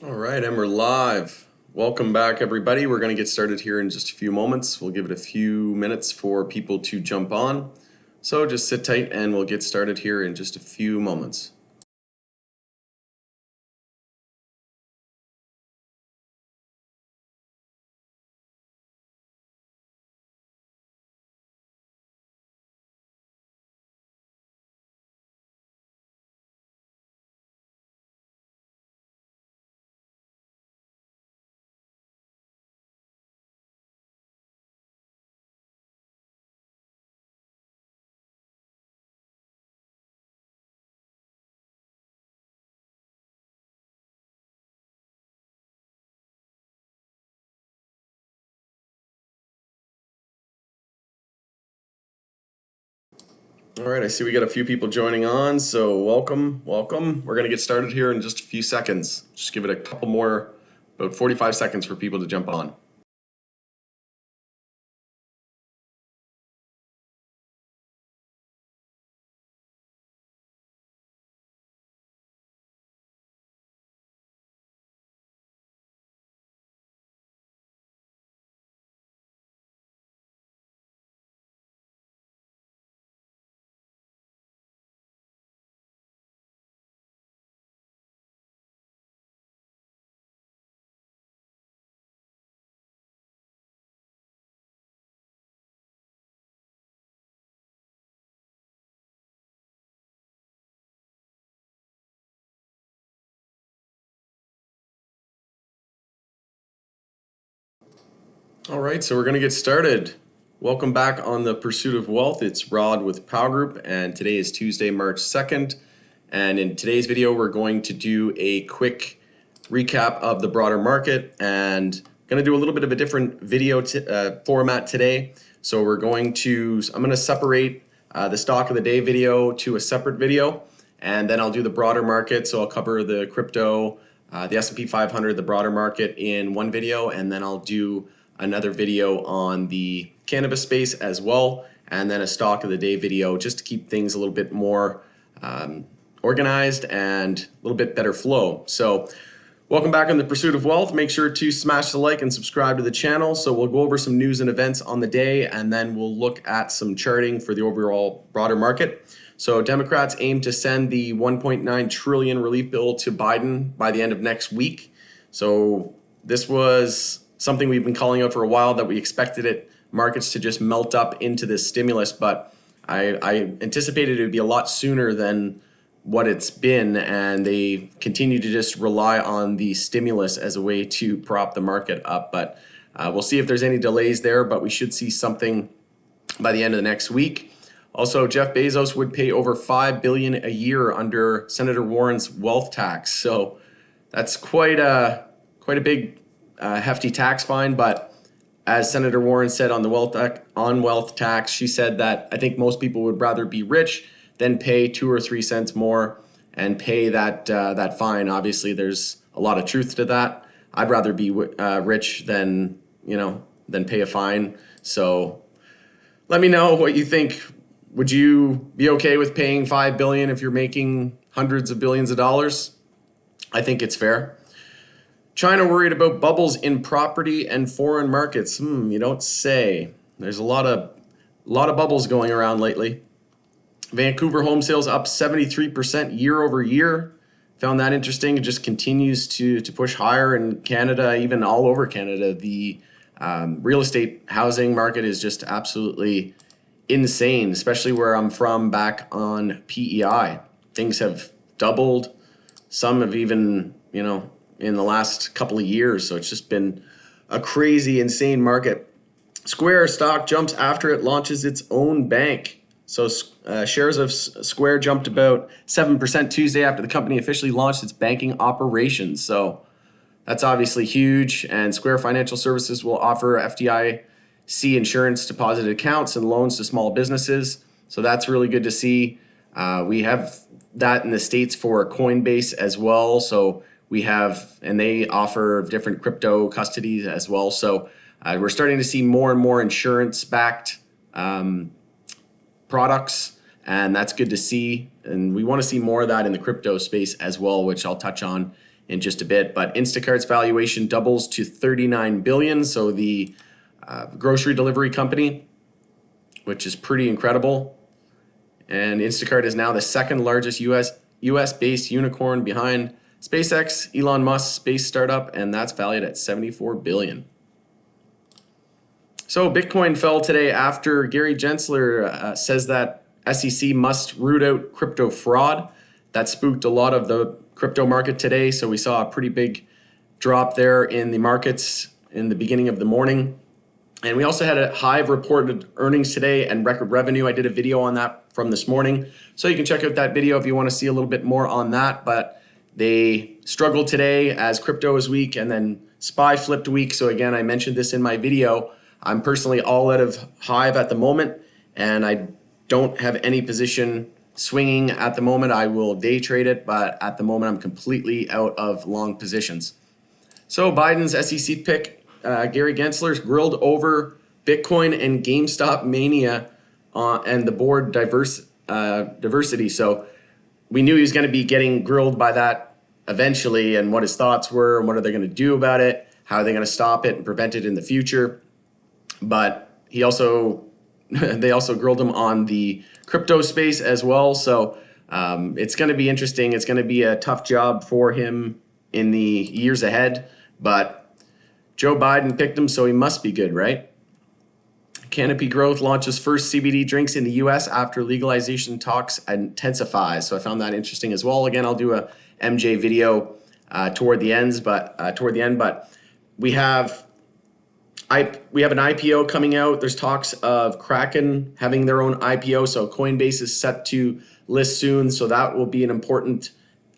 All right, and we're live. Welcome back, everybody. We're going to get started here in just a few moments. We'll give it a few minutes for people to jump on. So just sit tight and we'll get started here in just a few moments. All right, I see we got a few people joining on, so welcome. We're going to get started here in just a few seconds. Just give it a couple more, about 45 seconds for people to jump on. All right, so we're going to get started. Welcome back on the Pursuit of Wealth. It's Rod with Powell Group, and today is Tuesday, March 2nd. And in today's video, we're going to do a quick recap of the broader market and going to do a little bit of a different video format today. So I'm going to separate the stock of the day video to a separate video, and then I'll do the broader market. So I'll cover the crypto, the S&P 500, the broader market in one video, and then I'll do another video on the cannabis space as well, and then a stock of the day video just to keep things a little bit more organized and a little bit better flow. So welcome back on the Pursuit of Wealth. Make sure to smash the like and subscribe to the channel. So we'll go over some news and events on the day, and then we'll look at some charting for the overall broader market. So Democrats aim to send the $1.9 trillion relief bill to Biden by the end of next week. So this was something we've been calling out for a while, that we expected markets to just melt up into this stimulus, but I anticipated it would be a lot sooner than what it's been, and they continue to just rely on the stimulus as a way to prop the market up. But we'll see if there's any delays there, but we should see something by the end of the next week. Also, Jeff Bezos would pay over $5 billion a year under Senator Warren's wealth tax. So that's quite a big hefty tax fine, but as Senator Warren said on the wealth tax, she said that I think most people would rather be rich than pay 2 or 3 cents more and pay that fine. Obviously, there's a lot of truth to that. I'd rather be rich than pay a fine. So let me know what you think. Would you be okay with paying $5 billion if you're making hundreds of billions of dollars? I think it's fair. China worried about bubbles in property and foreign markets. You don't say. There's a lot of bubbles going around lately. Vancouver home sales up 73% year over year. Found that interesting. It just continues to push higher in Canada, even all over Canada. The real estate housing market is just absolutely insane, especially where I'm from back on PEI. Things have doubled. Some have even, in the last couple of years. So it's just been a crazy, insane market. Square stock jumps after it launches its own bank. So shares of Square jumped about 7% Tuesday after the company officially launched its banking operations. So that's obviously huge. And Square Financial Services will offer FDIC insurance deposit accounts and loans to small businesses. So that's really good to see. We have that in the States for Coinbase as well. So we have, and they offer different crypto custodies as well. So we're starting to see more and more insurance-backed products, and that's good to see. And we want to see more of that in the crypto space as well, which I'll touch on in just a bit. But Instacart's valuation doubles to $39 billion. So the grocery delivery company, which is pretty incredible. And Instacart is now the second largest US-based unicorn behind SpaceX, Elon Musk's space startup, and that's valued at $74 billion. So Bitcoin fell today after Gary Gensler says that SEC must root out crypto fraud. That spooked a lot of the crypto market today. So we saw a pretty big drop there in the markets in the beginning of the morning. And we also had a Hive reported earnings today and record revenue. I did a video on that from this morning. So you can check out that video if you want to see a little bit more on that. But they struggled today as crypto is weak, and then SPY flipped weak. So again, I mentioned this in my video. I'm personally all out of Hive at the moment, and I don't have any position swinging at the moment. I will day trade it, but at the moment I'm completely out of long positions. So Biden's SEC pick, Gary Gensler's grilled over Bitcoin and GameStop mania and the board diversity. So we knew he was going to be getting grilled by that eventually, and what his thoughts were and what are they going to do about it, how are they going to stop it and prevent it in the future. But he also they also grilled him on the crypto space as well. So it's going to be interesting. It's going to be a tough job for him in the years ahead. But Joe Biden picked him, so he must be good, right? Canopy Growth launches first CBD drinks in the U.S. after legalization talks intensify. So I found that interesting as well. Again, I'll do a MJ video toward the end, but we have an IPO coming out. There's talks of Kraken having their own IPO. So Coinbase is set to list soon. So that will be an important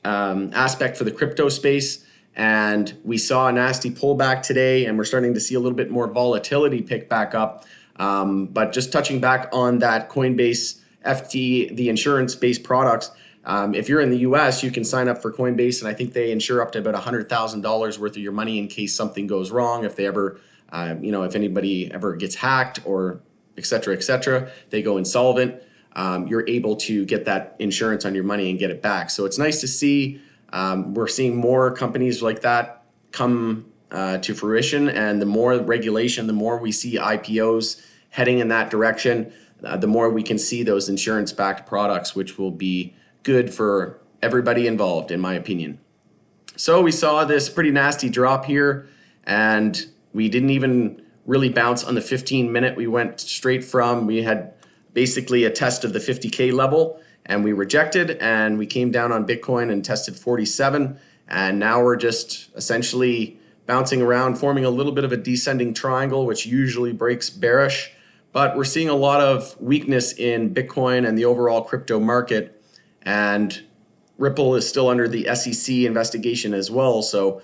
aspect for the crypto space. And we saw a nasty pullback today, and we're starting to see a little bit more volatility pick back up. But just touching back on that Coinbase FT, the insurance-based products, if you're in the US, you can sign up for Coinbase, and I think they insure up to about $100,000 worth of your money in case something goes wrong. If they ever, if anybody ever gets hacked or et cetera, they go insolvent, you're able to get that insurance on your money and get it back. So it's nice to see. We're seeing more companies like that come to fruition, and the more regulation, the more we see IPOs heading in that direction, the more we can see those insurance-backed products, which will be good for everybody involved, in my opinion. So we saw this pretty nasty drop here, and we didn't even really bounce on the 15-minute. We went straight from, we had basically a test of the 50K level, and we rejected, and we came down on Bitcoin and tested 47, and now we're just essentially bouncing around, forming a little bit of a descending triangle, which usually breaks bearish. But we're seeing a lot of weakness in Bitcoin and the overall crypto market, and Ripple is still under the SEC investigation as well. So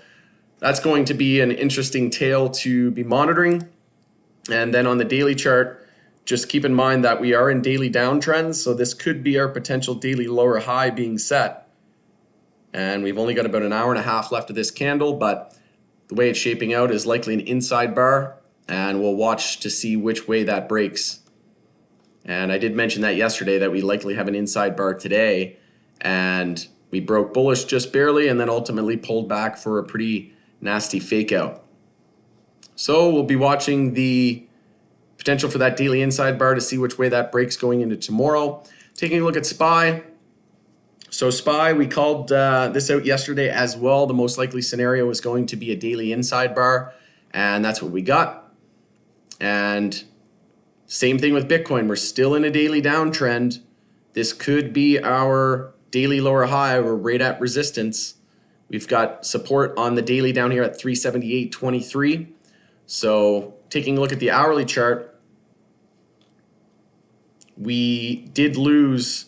that's going to be an interesting tale to be monitoring. And then on the daily chart, just keep in mind that we are in daily downtrends. So this could be our potential daily lower high being set. And we've only got about an hour and a half left of this candle, but the way it's shaping out is likely an inside bar, and we'll watch to see which way that breaks. And I did mention that yesterday, that we likely have an inside bar today, and we broke bullish just barely and then ultimately pulled back for a pretty nasty fake out. So we'll be watching the potential for that daily inside bar to see which way that breaks going into tomorrow. Taking a look at SPY. So SPY, we called this out yesterday as well. The most likely scenario was going to be a daily inside bar, and that's what we got. And same thing with Bitcoin. We're still in a daily downtrend. This could be our daily lower high. We're right at resistance. We've got support on the daily down here at 378.23. So taking a look at the hourly chart, we did lose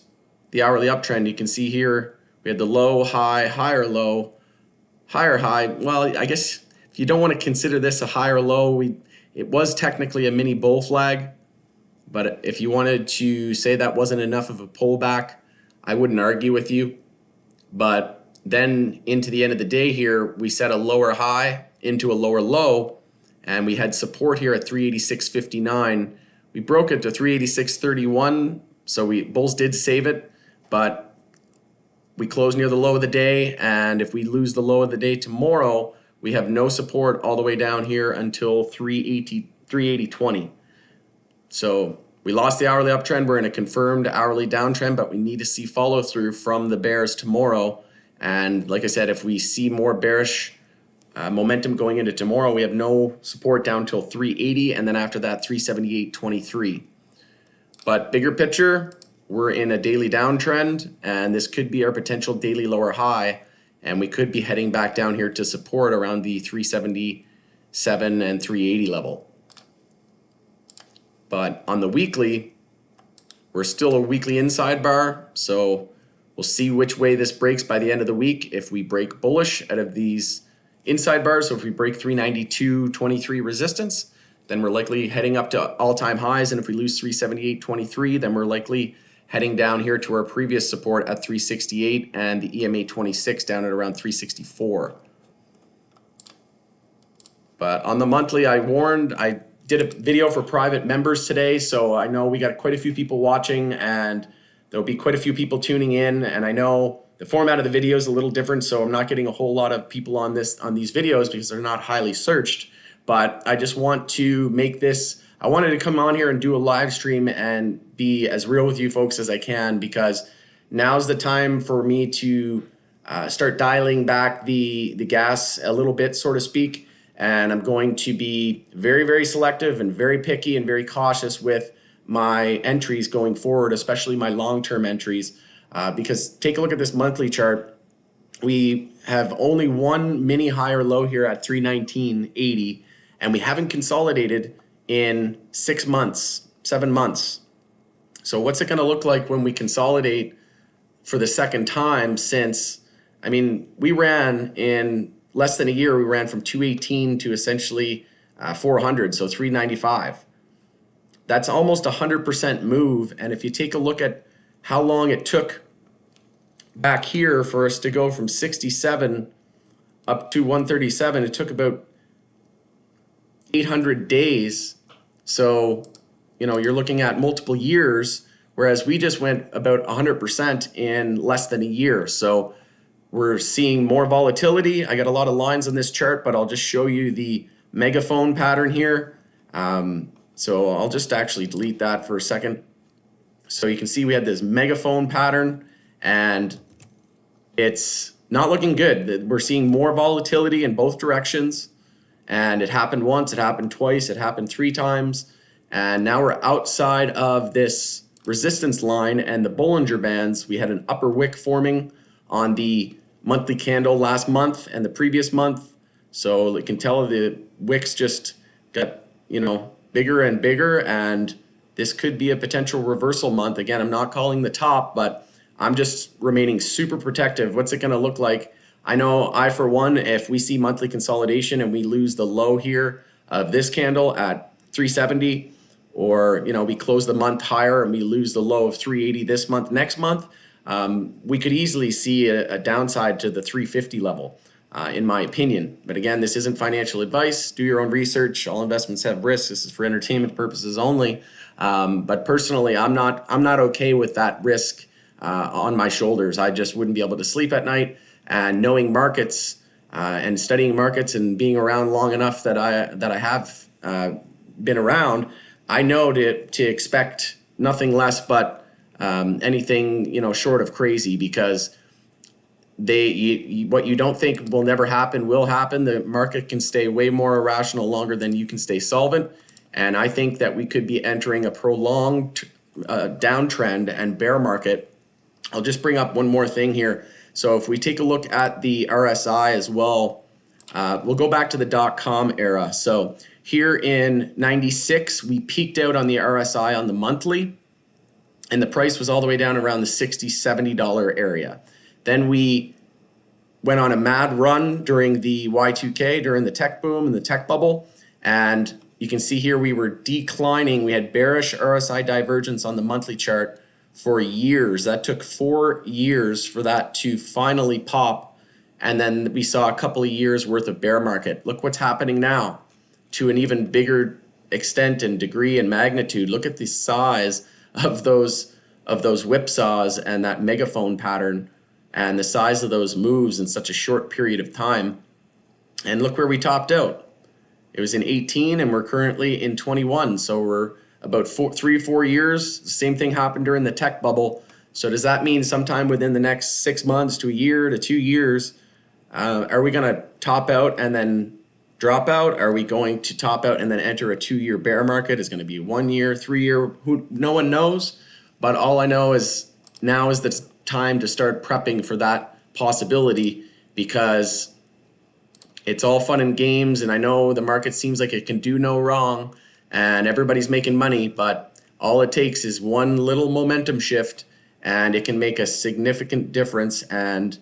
the hourly uptrend. You can see here we had the low, high, higher low, higher high. Well, I guess if you don't want to consider this a higher low, it was technically a mini bull flag. But if you wanted to say that wasn't enough of a pullback, I wouldn't argue with you. But then into the end of the day here, we set a lower high into a lower low, and we had support here at 386.59. We broke it to 386.31, so bulls did save it, but we close near the low of the day, and if we lose the low of the day tomorrow, we have no support all the way down here until 380.20. So we lost the hourly uptrend. We're in a confirmed hourly downtrend, but we need to see follow through from the bears tomorrow. And like I said, if we see more bearish momentum going into tomorrow, we have no support down till 380, and then after that 378.23. But bigger picture, we're in a daily downtrend, and this could be our potential daily lower high, and we could be heading back down here to support around the 377 and 380 level. But on the weekly, we're still a weekly inside bar, so we'll see which way this breaks by the end of the week. If we break bullish out of these inside bars, so if we break 392.23 resistance, then we're likely heading up to all-time highs. And if we lose 378.23, then we're likely heading down here to our previous support at 368 and the EMA 26 down at around 364. But on the monthly, I warned, I did a video for private members today, so I know we got quite a few people watching, and there'll be quite a few people tuning in, and I know the format of the video is a little different, so I'm not getting a whole lot of people on these videos because they're not highly searched. But I just want to make this, I wanted to come on here and do a live stream and be as real with you folks as I can, because now's the time for me to start dialing back the gas a little bit, so to speak. And I'm going to be very, very selective and very picky and very cautious with my entries going forward, especially my long-term entries. Because take a look at this monthly chart. We have only one mini high or low here at 319.80, and we haven't consolidated in 6 months, 7 months. So what's it going to look like when we consolidate for the second time since, I mean, we ran in less than a year, we ran from 218 to essentially 400, so 395. That's almost a 100% move. And if you take a look at how long it took back here for us to go from 67 up to 137, it took about 800 days. So, you know, you're looking at multiple years, whereas we just went about 100% in less than a year. So we're seeing more volatility. I got a lot of lines on this chart, but I'll just show you the megaphone pattern here. So I'll just actually delete that for a second. So you can see we had this megaphone pattern, and it's not looking good. We're seeing more volatility in both directions, and it happened once, it happened twice, it happened 3 times, and now we're outside of this resistance line and the Bollinger Bands. We had an upper wick forming on the monthly candle last month and the previous month, so you can tell the wicks just got, you know, bigger and bigger, and this could be a potential reversal month. Again, I'm not calling the top, but I'm just remaining super protective. What's it going to look like? I know I, for one, if we see monthly consolidation and we lose the low here of this candle at 370, or, you know, we close the month higher and we lose the low of 380 this month, next month, we could easily see a downside to the 350 level, in my opinion. But again, this isn't financial advice. Do your own research. All investments have risks. This is for entertainment purposes only. But personally, I'm not okay with that risk on my shoulders. I just wouldn't be able to sleep at night. And knowing markets and studying markets and being around long enough that I have been around, I know to expect nothing less but anything, you know, short of crazy, because what you don't think will never happen will happen. The market can stay way more irrational longer than you can stay solvent. And I think that we could be entering a prolonged downtrend and bear market. I'll just bring up one more thing here. So if we take a look at the RSI as well, we'll go back to the .com era. So here in 96, we peaked out on the RSI on the monthly, and the price was all the way down around the $60, $70 area. Then we went on a mad run during the Y2K, during the tech boom and the tech bubble. And you can see here we were declining. We had bearish RSI divergence on the monthly chart for years. That took 4 years for that to finally pop. And then we saw a couple of years worth of bear market. Look what's happening now to an even bigger extent and degree and magnitude. Look at the size of those whipsaws and that megaphone pattern. and the size of those moves in such a short period of time. And look where we topped out. It was in 18 and we're currently in 21. So we're about 3 or 4 years. The same thing happened during the tech bubble. So does that mean sometime within the next 6 months to a year to 2 years, are we going to top out and then drop out? Are we going to top out and then enter a 2-year bear market? Is going to be 1 year, 3 year? No one knows. But all I know is now is the time to start prepping for that possibility, because it's all fun and games, and I know the market seems like it can do no wrong and everybody's making money, but all it takes is one little momentum shift and it can make a significant difference. And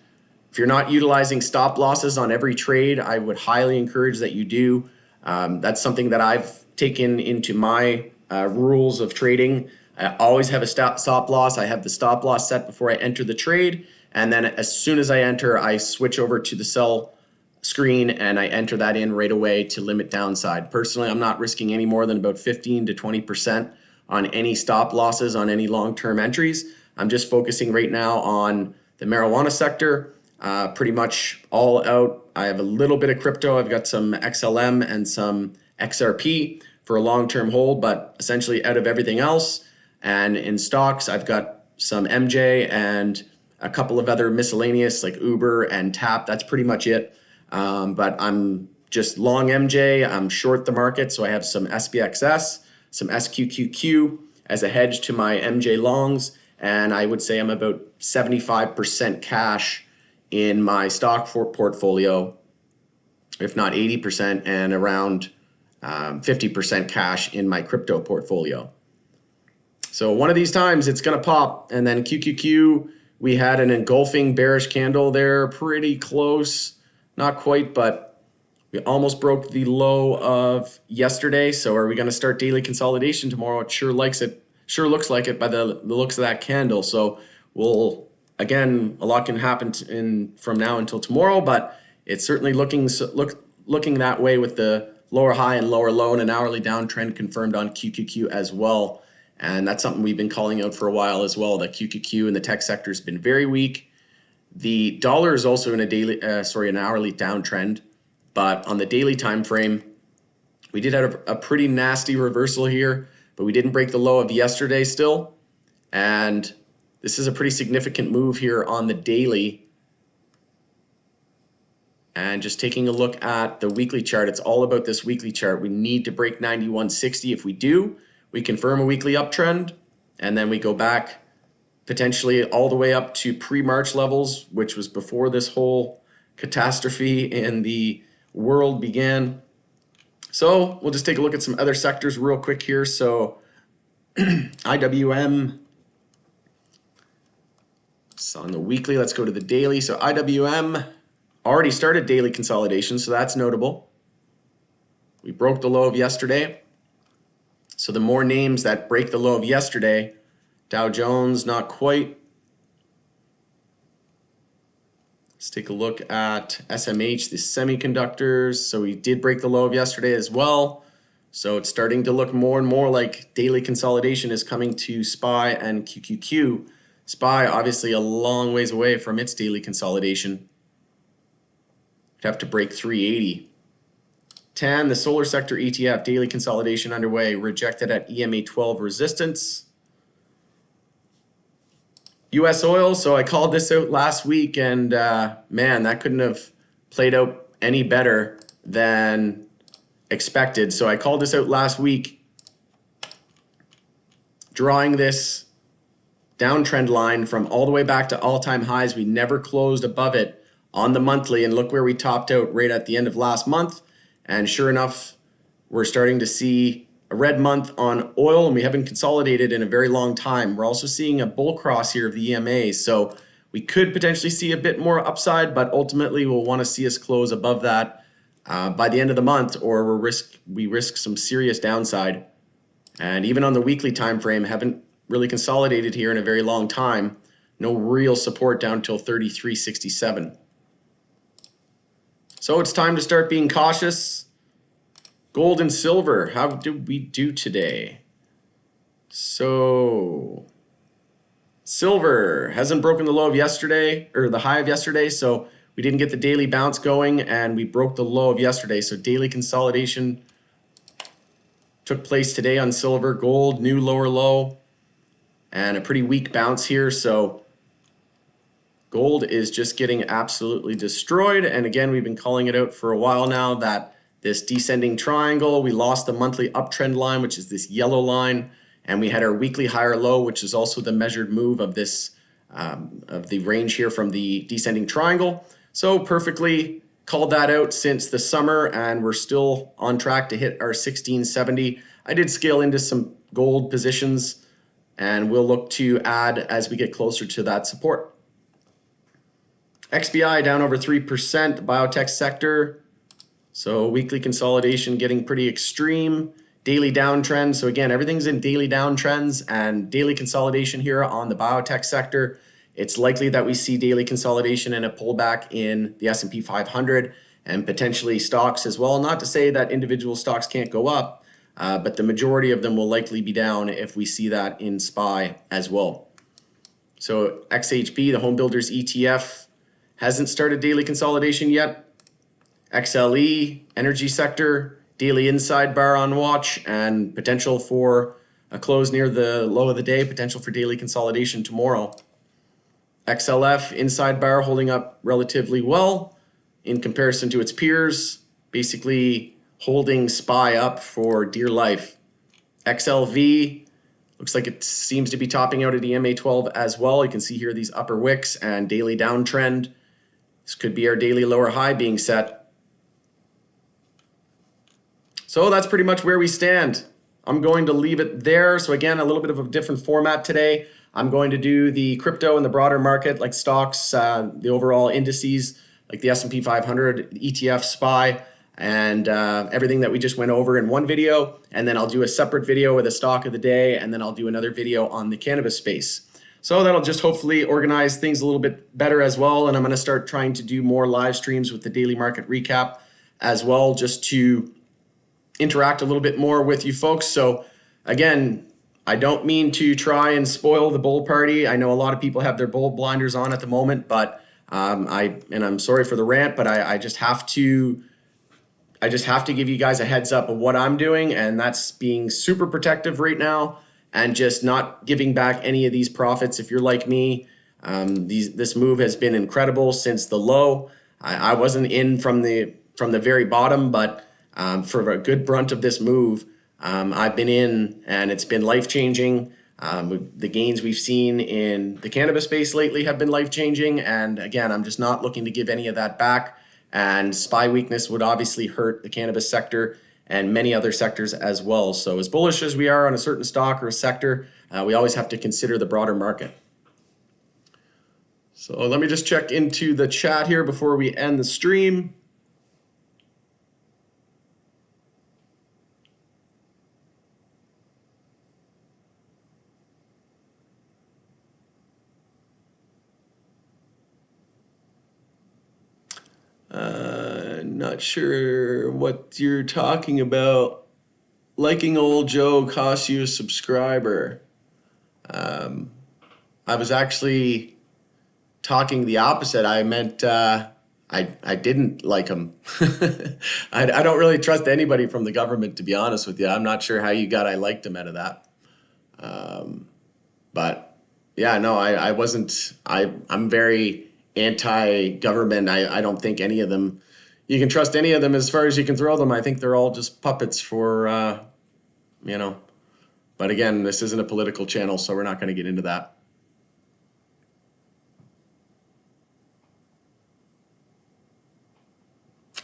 if you're not utilizing stop losses on every trade, I would highly encourage that you do. That's something that I've taken into my rules of trading. I always have a stop loss. I have the stop loss set before I enter the trade, and then as soon as I enter, I switch over to the sell screen and I enter that in right away to limit downside. Personally, I'm not risking any more than about 15 to 20% on any stop losses on any long-term entries. I'm just focusing right now on the marijuana sector, pretty much all out. I have a little bit of crypto. I've got some XLM and some XRP for a long-term hold, but essentially out of everything else. And in stocks, I've got some MJ and a couple of other miscellaneous like Uber and Tap. That's pretty much it. But I'm just long MJ, I'm short the market, so I have some SPXS, some SQQQ as a hedge to my MJ longs, and I would say I'm about 75% cash in my stock portfolio, if not 80%, and around 50% cash in my crypto portfolio. So one of these times it's going to pop, and then QQQ, we had an engulfing bearish candle there, pretty close. Not quite, but we almost broke the low of yesterday. So are we going to start daily consolidation tomorrow? It sure looks like it by the looks of that candle. So again, a lot can happen from now until tomorrow, but it's certainly looking that way with the lower high and lower low and an hourly downtrend confirmed on QQQ as well. And that's something we've been calling out for a while as well. The QQQ and the tech sector has been very weak. The dollar is also in an hourly downtrend, but on the daily time frame, we did have a pretty nasty reversal here, but we didn't break the low of yesterday still. And this is a pretty significant move here on the daily. And just taking a look at the weekly chart, it's all about this weekly chart. We need to break 91.60. If we do, we confirm a weekly uptrend, and then we go back potentially all the way up to pre-March levels, which was before this whole catastrophe in the world began. So we'll just take a look at some other sectors real quick here. So IWM, so on the weekly, let's go to the daily. So IWM already started daily consolidation, so that's notable. We broke the low of yesterday. So the more names that break the low of yesterday, Dow Jones, not quite. Let's take a look at SMH, the semiconductors. So we did break the low of yesterday as well. So it's starting to look more and more like daily consolidation is coming to SPY and QQQ. SPY obviously a long ways away from its daily consolidation. We'd have to break 380. TAN, the solar sector ETF, daily consolidation underway, rejected at EMA 12 resistance. US oil, so I called this out last week, and man, that couldn't have played out any better than expected. So I called this out last week, drawing this downtrend line from all the way back to all-time highs. We never closed above it on the monthly, and look where we topped out right at the end of last month. And sure enough, we're starting to see a red month on oil, and we haven't consolidated in a very long time. We're also seeing a bull cross here of the EMA, so we could potentially see a bit more upside, but ultimately we'll want to see us close above that by the end of the month, or we risk some serious downside. And even on the weekly time frame, haven't really consolidated here in a very long time. No real support down till 33.67. So it's time to start being cautious. Gold and silver, how did we do today? So Silver hasn't broken the low of yesterday, or the high of yesterday, so we didn't get the daily bounce going, and we broke the low of yesterday. So daily consolidation took place today on silver. Gold, new lower low, and a pretty weak bounce here. So gold is just getting absolutely destroyed. And again, we've been calling it out for a while now that this descending triangle, we lost the monthly uptrend line, which is this yellow line. And we had our weekly higher low, which is also the measured move of this of the range here from the descending triangle. So perfectly called that out since the summer, and we're still on track to hit our 1670. I did scale into some gold positions, and we'll look to add as we get closer to that support. XBI down over 3%, the biotech sector. So weekly consolidation getting pretty extreme. Daily downtrend. So again, everything's in daily downtrends and daily consolidation here on the biotech sector. It's likely that we see daily consolidation and a pullback in the S&P 500 and potentially stocks as well. Not to say that individual stocks can't go up, but the majority of them will likely be down if we see that in SPY as well. So XHB, the home builders ETF, hasn't started daily consolidation yet. XLE, energy sector, daily inside bar on watch, and potential for a close near the low of the day, potential for daily consolidation tomorrow. XLF, inside bar holding up relatively well in comparison to its peers, basically holding SPY up for dear life. XLV, looks like it seems to be topping out at the MA12 as well. You can see here these upper wicks and daily downtrend. This could be our daily lower high being set. So that's pretty much where we stand. I'm going to leave it there. So again, a little bit of a different format today. I'm going to do the crypto and the broader market, like stocks, the overall indices, like the S&P 500, ETF, SPY, and everything that we just went over in one video. And then I'll do a separate video with a stock of the day, and then I'll do another video on the cannabis space. So that'll just hopefully organize things a little bit better as well. And I'm going to start trying to do more live streams with the daily market recap as well, just to interact a little bit more with you folks. So again, I don't mean to try and spoil the bull party. I know a lot of people have their bull blinders on at the moment, but I'm sorry for the rant, but I just have to give you guys a heads up of what I'm doing, and that's being super protective right now and just not giving back any of these profits. If you're like me, this move has been incredible since the low. I wasn't in from the very bottom, but for a good brunt of this move, I've been in, and it's been life-changing. The gains we've seen in the cannabis space lately have been life-changing, and again, I'm just not looking to give any of that back, and SPY weakness would obviously hurt the cannabis sector and many other sectors as well. So as bullish as we are on a certain stock or a sector, we always have to consider the broader market. So let me just check into the chat here before we end the stream. Not sure what you're talking about. Liking old Joe costs you a subscriber. I was actually talking the opposite. I meant I didn't like him. I don't really trust anybody from the government, to be honest with you. I'm not sure how you got I liked him out of that. But yeah, no, I wasn't. I'm very anti-government. I don't think any of them, you can trust any of them as far as you can throw them. I think they're all just puppets for, but again, this isn't a political channel, so we're not going to get into that.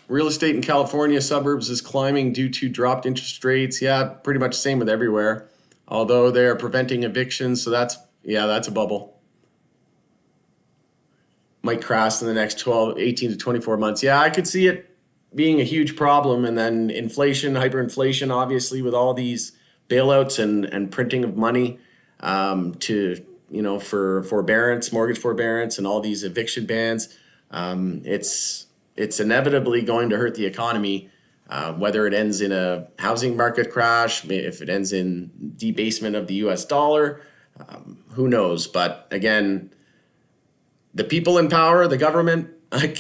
Real estate in California suburbs is climbing due to dropped interest rates. Yeah, pretty much same with everywhere. Although they're preventing evictions, so that's a bubble. Might crash in the next 18 to 24 months. Yeah, I could see it being a huge problem. And then inflation, hyperinflation, obviously, with all these bailouts and printing of money for forbearance, mortgage forbearance, and all these eviction bans. It's inevitably going to hurt the economy, whether it ends in a housing market crash, if it ends in debasement of the US dollar. who knows? But again, the people in power, the government,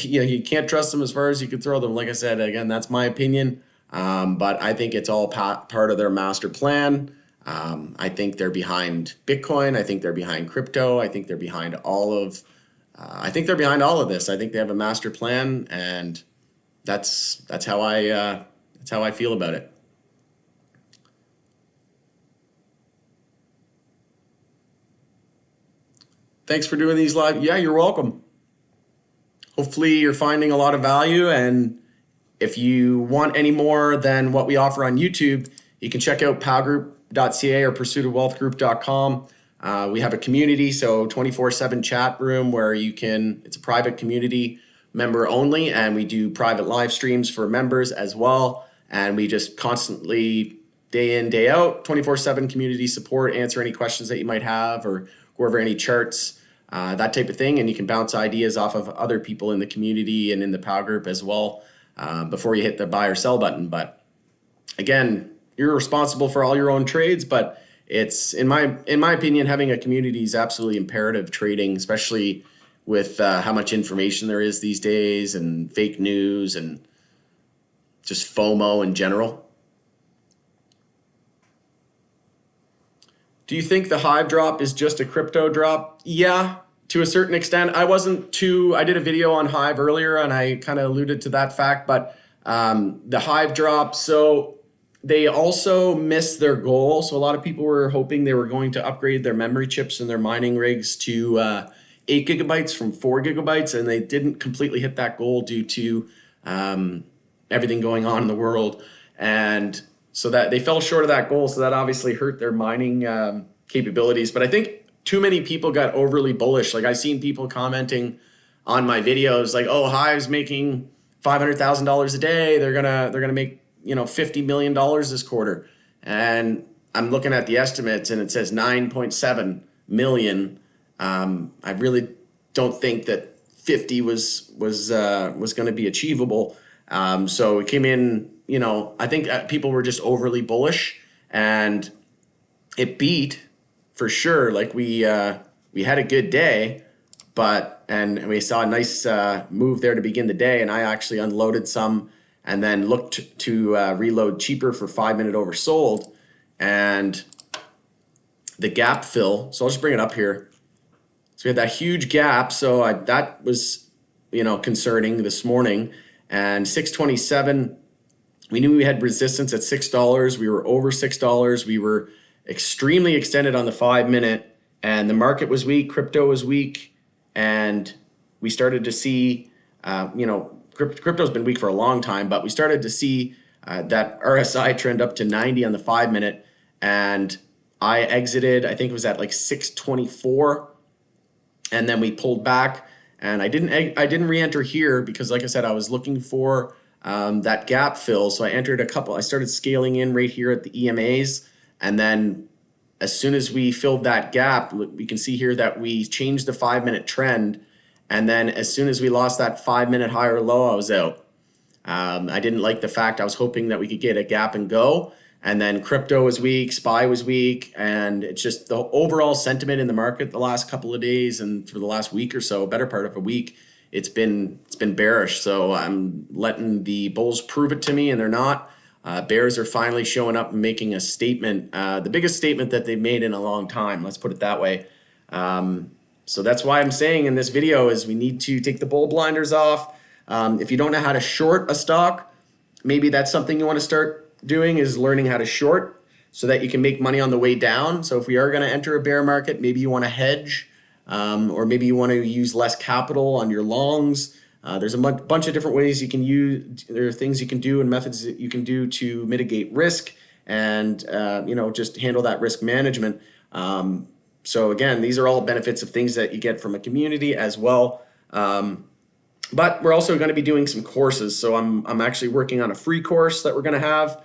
you can't trust them as far as you could throw them. Like I said, again, that's my opinion. But I think it's all part of their master plan. I think they're behind Bitcoin. I think they're behind crypto. I think they're behind all of. I think they're behind all of this. I think they have a master plan, and that's how I feel about it. Thanks for doing these live. Yeah, you're welcome. Hopefully you're finding a lot of value, and if you want any more than what we offer on YouTube, you can check out powgroup.ca or pursuitofwealthgroup.com. We have a community, so 24/7 chat room where it's a private community, member only, and we do private live streams for members as well. And we just constantly, day in, day out, 24/7 community support, answer any questions that you might have or go over any charts, that type of thing. And you can bounce ideas off of other people in the community and in the POW group as well before you hit the buy or sell button. But again, you're responsible for all your own trades, but it's in my opinion, having a community is absolutely imperative trading, especially with how much information there is these days and fake news and just FOMO in general. Do you think the Hive drop is just a crypto drop? Yeah, to a certain extent. I did a video on Hive earlier and I kind of alluded to that fact, but the Hive drop, so they also missed their goal. So a lot of people were hoping they were going to upgrade their memory chips and their mining rigs to 8 gigabytes from 4 gigabytes, and they didn't completely hit that goal due to everything going on in the world. And so that they fell short of that goal. So that obviously hurt their mining capabilities. But I think too many people got overly bullish. Like I've seen people commenting on my videos like, oh, Hive's making $500,000 a day. They're gonna make $50 million this quarter. And I'm looking at the estimates and it says 9.7 million. I really don't think that 50 was going to be achievable. So it came in, I think people were just overly bullish, and it beat for sure. Like we had a good day, and we saw a nice move there to begin the day. And I actually unloaded some and then looked to reload cheaper for 5-minute oversold, and the gap fill. So I'll just bring it up here. So we had that huge gap. So that was, concerning this morning. And 627, we knew we had resistance at $6. We were over $6. We were extremely extended on the 5-minute, and the market was weak. Crypto was weak. And we started to see, crypto's been weak for a long time, but we started to see that RSI trend up to 90 on the 5-minute. And I exited, I think it was at like 624. And then we pulled back, and I didn't re-enter here because, like I said, I was looking for that gap fill. So I started scaling in right here at the EMAs. And then as soon as we filled that gap, we can see here that we changed the 5-minute trend. And then as soon as we lost that 5-minute high or low, I was out. I didn't like the fact I was hoping that we could get a gap and go. And then crypto was weak, SPY was weak, and it's just the overall sentiment in the market the last couple of days and for the last week or so, better part of a week, it's been bearish. So I'm letting the bulls prove it to me, and they're not. Bears are finally showing up and making a statement, the biggest statement that they've made in a long time. Let's put it that way. So that's why I'm saying in this video is we need to take the bull blinders off. If you don't know how to short a stock, maybe that's something you want to start doing, is learning how to short so that you can make money on the way down. So if we are going to enter a bear market, maybe you want to hedge, or maybe you want to use less capital on your longs. There's a bunch of different ways you can use. There are things you can do and methods that you can do to mitigate risk and just handle that risk management. So again, these are all benefits of things that you get from a community as well. But we're also going to be doing some courses. So I'm actually working on a free course that we're going to have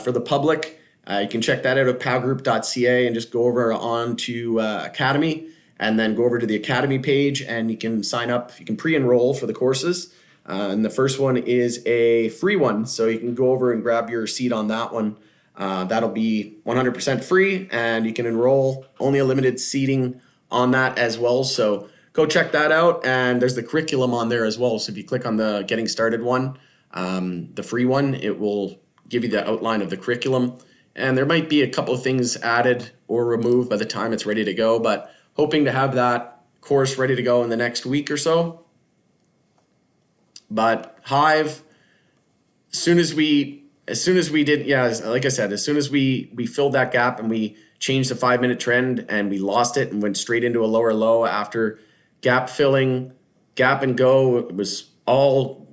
for the public. You can check that out at powgroup.ca and just go over on to Academy, and then go over to the Academy page, and you can sign up. You can pre-enroll for the courses. And the first one is a free one. So you can go over and grab your seat on that one. That'll be 100% free, and you can enroll. Only a limited seating on that as well. So go check that out. And there's the curriculum on there as well. So if you click on the getting started one, the free one, it will give you the outline of the curriculum. And there might be a couple of things added or removed by the time it's ready to go, but hoping to have that course ready to go in the next week or so. But Hive, as soon as we did, yeah, like I said, as soon as we filled that gap and we changed the 5-minute trend and we lost it and went straight into a lower low after gap filling, gap and go, it was all,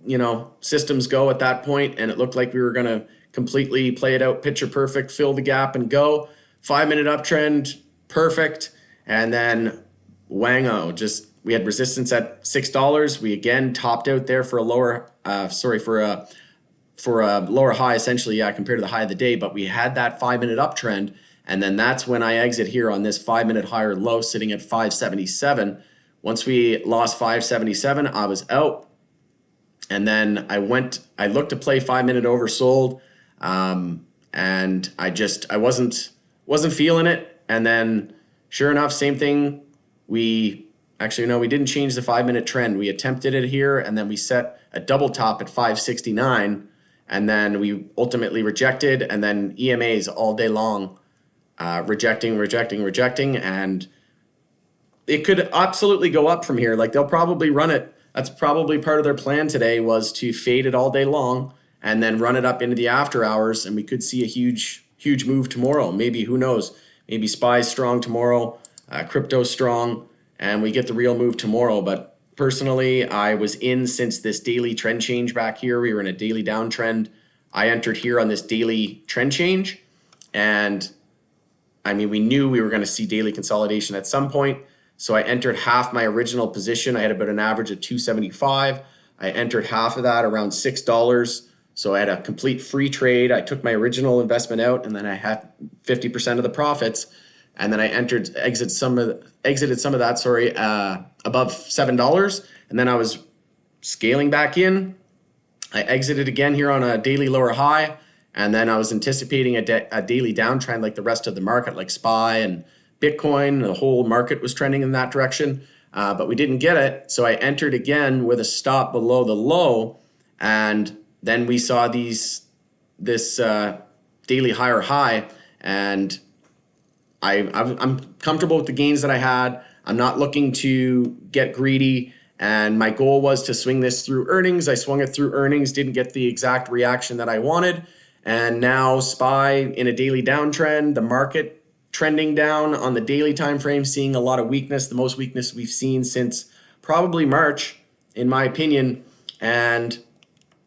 systems go at that point, and it looked like we were going to completely play it out, picture perfect, fill the gap and go. 5-minute uptrend, perfect. And then wango, just we had resistance at $6. We again topped out there for a lower, for a lower high, essentially, compared to the high of the day. But we had that 5-minute uptrend, and then that's when I exit here on this 5-minute higher low sitting at 577. Once we lost 577, I was out, and then I looked to play 5-minute oversold, and I wasn't feeling it. And then sure enough, same thing. We didn't change the 5-minute trend. We attempted it here, and then we set a double top at 569, and then we ultimately rejected, and then EMAs all day long, rejecting, and it could absolutely go up from here. Like, they'll probably run it. That's probably part of their plan today, was to fade it all day long and then run it up into the after hours, and we could see a huge move tomorrow. Maybe, who knows? Maybe SPY's strong tomorrow, crypto's strong, and we get the real move tomorrow. But personally, I was in since this daily trend change back here. We were in a daily downtrend. I entered here on this daily trend change, and we knew we were going to see daily consolidation at some point. So I entered half my original position. I had about an average of 275. I entered half of that around $6. So I had a complete free trade. I took my original investment out, and then I had 50% of the profits. And then I exited some of that, above $7. And then I was scaling back in. I exited again here on a daily lower high. And then I was anticipating a daily downtrend like the rest of the market, like SPY and Bitcoin. The whole market was trending in that direction, but we didn't get it. So I entered again with a stop below the low, and then we saw this daily higher high, and I'm comfortable with the gains that I had. I'm not looking to get greedy, and my goal was to swing this through earnings. I swung it through earnings, didn't get the exact reaction that I wanted, and now SPY in a daily downtrend, the market trending down on the daily time frame, seeing a lot of weakness, the most weakness we've seen since probably March, in my opinion. And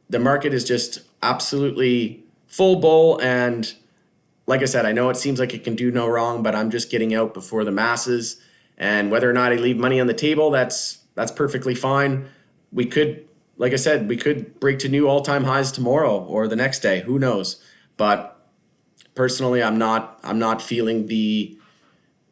the market is just absolutely full bull. And like I said, I know it seems like it can do no wrong, but I'm just getting out before the masses. And whether or not I leave money on the table, that's perfectly fine. We could, like I said, we could break to new all-time highs tomorrow or the next day. Who knows? But personally, I'm not feeling the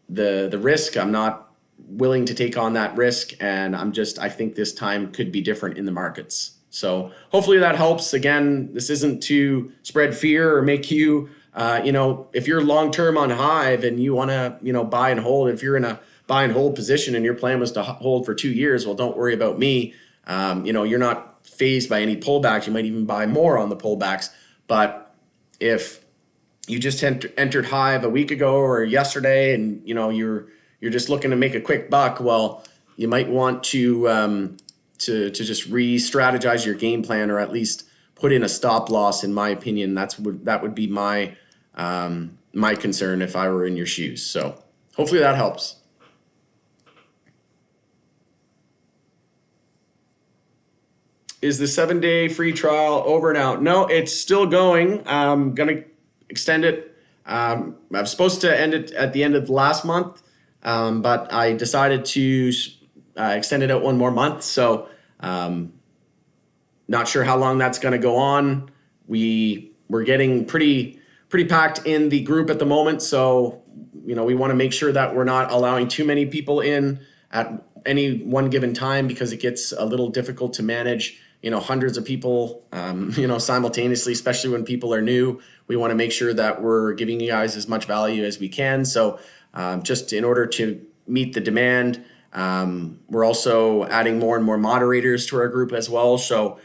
risk. I'm not willing to take on that risk, and I think this time could be different in the markets. So hopefully that helps. Again, this isn't to spread fear or make you, if you're long-term on Hive and you want to, buy and hold, if you're in a buy and hold position and your plan was to hold for 2 years, well, don't worry about me. You're not phased by any pullbacks. You might even buy more on the pullbacks. But if you just entered Hive a week ago or yesterday, and you're just looking to make a quick buck, well, you might want to just re-strategize your game plan, or at least put in a stop loss. In my opinion, that would be my concern if I were in your shoes. So hopefully that helps. Is the 7-day free trial over and out? No, it's still going. I'm gonna extend it. I was supposed to end it at the end of last month, but I decided to extend it out one more month. So not sure how long that's going to go on. We're getting pretty packed in the group at the moment. So, we want to make sure that we're not allowing too many people in at any one given time, because it gets a little difficult to manage hundreds of people, simultaneously, especially when people are new. We want to make sure that we're giving you guys as much value as we can. So just in order to meet the demand. We're also adding more and more moderators to our group as well. So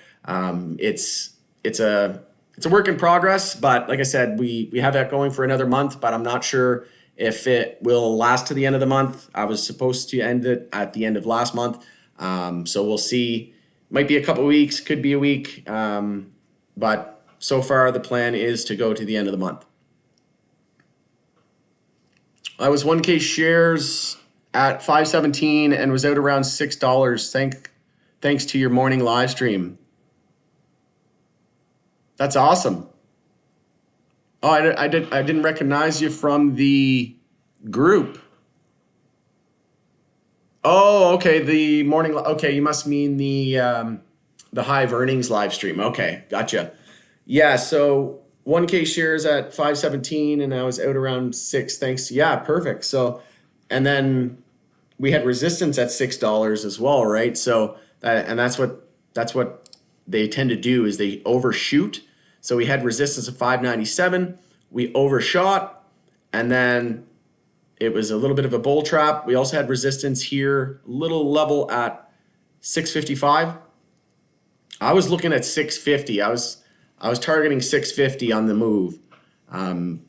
it's a work in progress, but like I said, we have that going for another month, but I'm not sure if it will last to the end of the month. I was supposed to end it at the end of last month. So we'll see. Might be a couple weeks, could be a week. But so far the plan is to go to the end of the month. I was 1K shares at 517 and was out around $6. Thanks to your morning live stream. That's awesome. Oh, I didn't recognize you from the group. Oh, okay. The morning. Okay, you must mean the Hive earnings live stream. Okay, gotcha. Yeah. So 1K shares at 517, and I was out around 6. Thanks. Yeah, perfect. So, and then we had resistance at $6 as well, right? So that's what they tend to do is they overshoot. So we had resistance of 597. We overshot, and then it was a little bit of a bull trap. We also had resistance here, little level at 655. I was looking at 650. I was targeting 650 on the move,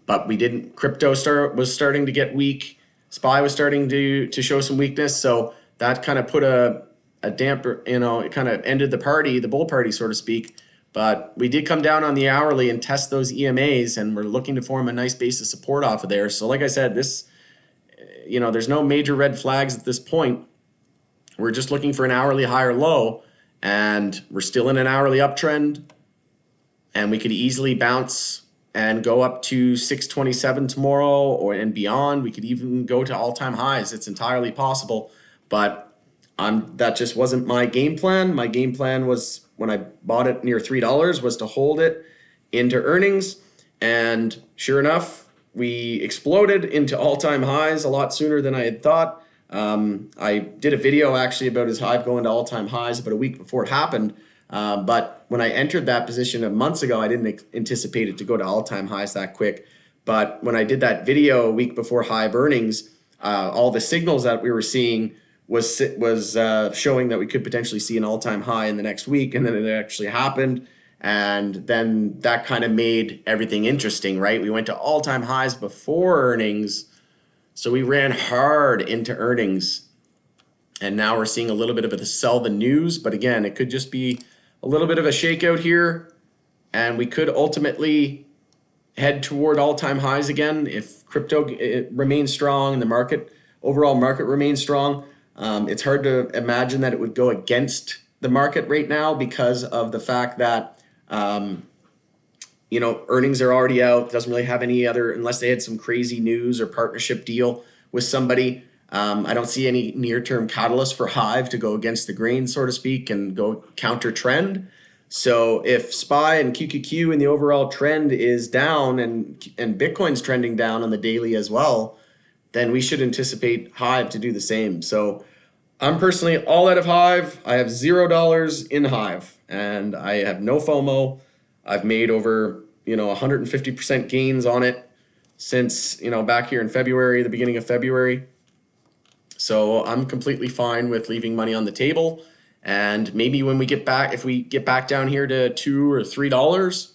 but we didn't. Crypto was starting to get weak. SPY was starting to show some weakness, so that kind of put a damper. It kind of ended the bull party, so to speak. But we did come down on the hourly and test those EMAs, and we're looking to form a nice base of support off of there. So like I said, there's no major red flags at this point. We're just looking for an hourly high or low, and we're still in an hourly uptrend, and we could easily bounce and go up to 627 tomorrow and beyond. We could even go to all-time highs. It's entirely possible, but that just wasn't my game plan. My game plan was, when I bought it near $3, was to hold it into earnings. And sure enough, we exploded into all-time highs a lot sooner than I had thought. I did a video actually about his Hive going to all-time highs about a week before it happened. But when I entered that position months ago, I didn't anticipate it to go to all-time highs that quick. But when I did that video a week before Hive earnings, all the signals that we were seeing was showing that we could potentially see an all-time high in the next week, and then it actually happened. And then that kind of made everything interesting, right? We went to all-time highs before earnings, so we ran hard into earnings, and now we're seeing a little bit of a sell the news. But again, it could just be a little bit of a shakeout here, and we could ultimately head toward all-time highs again if crypto remains strong and the overall market remains strong. It's hard to imagine that it would go against the market right now because of the fact that earnings are already out. It doesn't really have any other, unless they had some crazy news or partnership deal with somebody. I don't see any near-term catalyst for Hive to go against the grain, so to speak, and go counter trend. So if SPY and QQQ and the overall trend is down and Bitcoin's trending down on the daily as well, then we should anticipate Hive to do the same. So I'm personally all out of Hive. I have $0 in Hive, and I have no FOMO. I've made over 150% gains on it since back here in February, the beginning of February. So I'm completely fine with leaving money on the table. And maybe when we get back, if we get back down here to $2 or $3,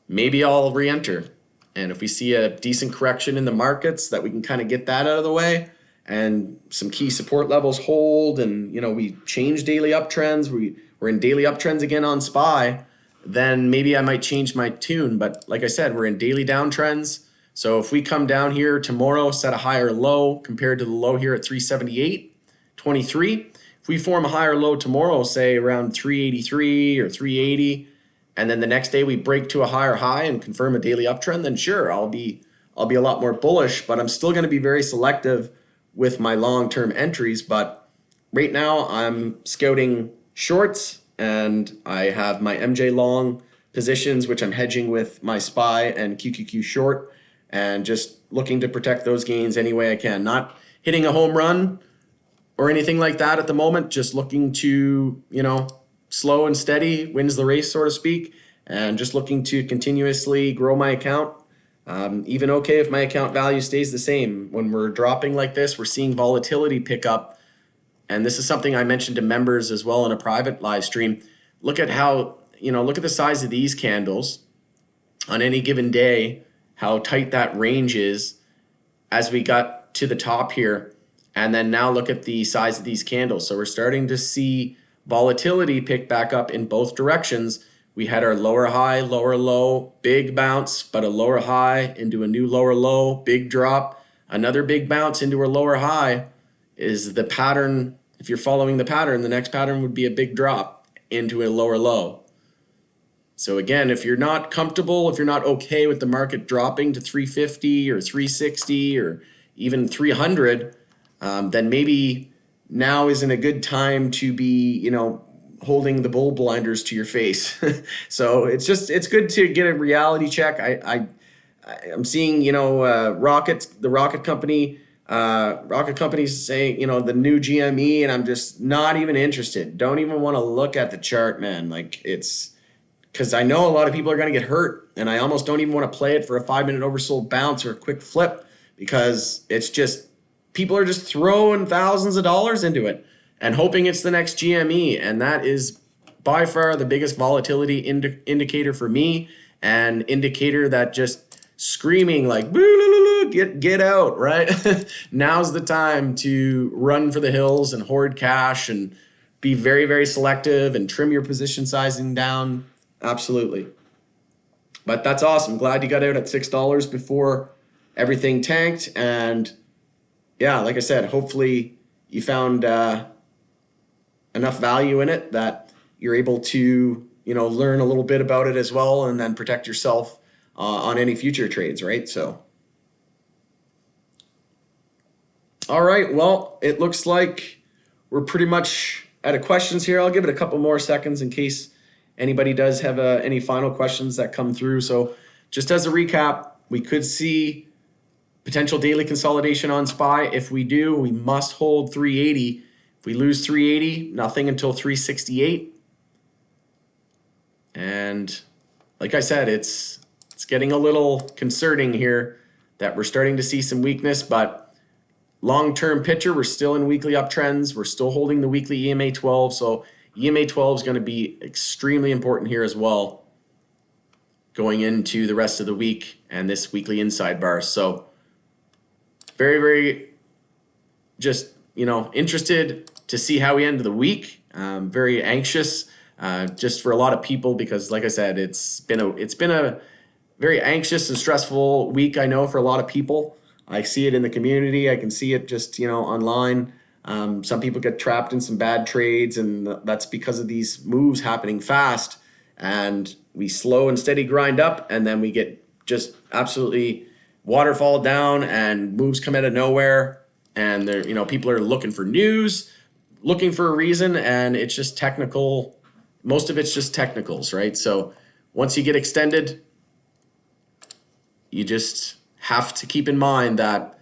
maybe I'll re-enter. And if we see a decent correction in the markets, that we can kind of get that out of the way, and some key support levels hold, and we change daily uptrends, we're in daily uptrends again on SPY, then maybe I might change my tune. But like I said, we're in daily downtrends. So if we come down here tomorrow, set a higher low compared to the low here at 378.23, if we form a higher low tomorrow, say around 383 or 380, and then the next day we break to a higher high and confirm a daily uptrend, then sure, I'll be a lot more bullish, but I'm still going to be very selective with my long-term entries. But right now I'm scouting shorts, and I have my MJ long positions, which I'm hedging with my SPY and QQQ short, and just looking to protect those gains any way I can. Not hitting a home run or anything like that at the moment, just looking to, slow and steady wins the race, so to speak, and just looking to continuously grow my account Even okay if my account value stays the same. When we're dropping like this, we're seeing volatility pick up. And this is something I mentioned to members as well in a private live stream. Look at how, look at the size of these candles on any given day, how tight that range is as we got to the top here. And then now look at the size of these candles. So we're starting to see volatility pick back up in both directions. We had our lower high, lower low, big bounce, but a lower high into a new lower low, big drop, another big bounce into a lower high. Is the pattern, if you're following the pattern, the next pattern would be a big drop into a lower low. So again, if you're not comfortable, if you're not okay with the market dropping to 350 or 360 or even 300, then maybe now isn't a good time to be, holding the bull blinders to your face. So it's good to get a reality check. I'm seeing, the rocket company's saying, the new GME, and I'm just not even interested. Don't even want to look at the chart, man. Like, it's because I know a lot of people are going to get hurt, and I almost don't even want to play it for a 5-minute oversold bounce or a quick flip, because it's just, people are just throwing thousands of dollars into it and hoping it's the next GME. And that is by far the biggest volatility indicator for me, and indicator that just screaming like, get out, right? Now's the time to run for the hills and hoard cash and be very, very selective and trim your position sizing down. Absolutely. But that's awesome. Glad you got out at $6 before everything tanked. And yeah, like I said, hopefully you found enough value in it that you're able to, learn a little bit about it as well, and then protect yourself on any future trades, right? So, all right, well, it looks like we're pretty much out of questions here. I'll give it a couple more seconds in case anybody does have any final questions that come through. So just as a recap, we could see potential daily consolidation on SPY. If we do, we must hold 380. If we lose 380, nothing until 368. And like I said, it's getting a little concerning here that we're starting to see some weakness, but long-term picture, we're still in weekly uptrends. We're still holding the weekly EMA 12. So EMA 12 is going to be extremely important here as well, going into the rest of the week and this weekly inside bar. So very, very just, interested to see how we end the week. Very anxious just for a lot of people, because like I said, it's been a very anxious and stressful week, I know, for a lot of people. I see it in the community. I can see it just, online. Some people get trapped in some bad trades, and that's because of these moves happening fast. And we slow and steady grind up, and then we get just absolutely waterfall down, and moves come out of nowhere. And there, people are looking for news, looking for a reason, and it's just technical. Most of it's just technicals, right? So once you get extended, you just have to keep in mind that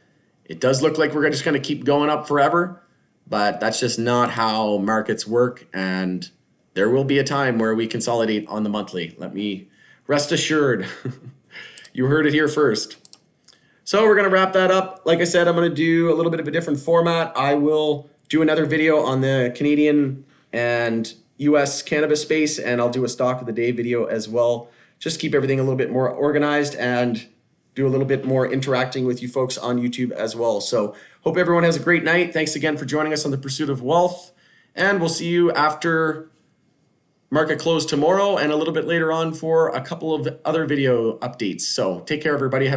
it does look like we're just going to keep going up forever, but that's just not how markets work. And there will be a time where we consolidate on the monthly. Let me rest assured. You heard it here first. So we're going to wrap that up. Like I said, I'm going to do a little bit of a different format. I will do another video on the Canadian and US cannabis space, and I'll do a stock of the day video as well. Just keep everything a little bit more organized and do a little bit more interacting with you folks on YouTube as well. So hope everyone has a great night. Thanks again for joining us on the Pursuit of Wealth, and we'll see you after market close tomorrow and a little bit later on for a couple of other video updates. So take care, everybody. Have a great